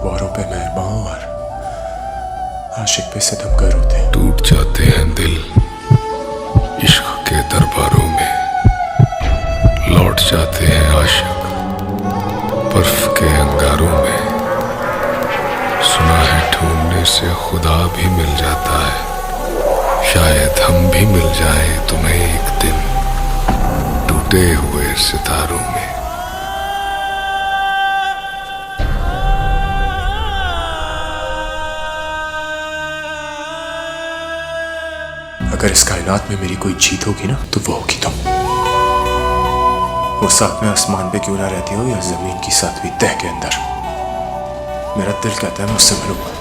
वारों पे मेहरबान और आशिक पे सितमगर होते हैं। टूट जाते हैं दिल इश्क के दरबारों में, लौट जाते हैं आशिक बर्फ के अंगारों में। सुना है ढूंढने से खुदा भी मिल जाता है, शायद हम भी मिल जाए तुम्हें एक दिन टूटे हुए सितारों में। अगर इस कायनात में मेरी कोई जीत होगी ना तो वो होगी तुम। वो सातवें आसमान पे क्यों ना रहती हो या जमीन की सातवीं तह के अंदर, मेरा दिल कहता है मैं उससे मिलूंगा।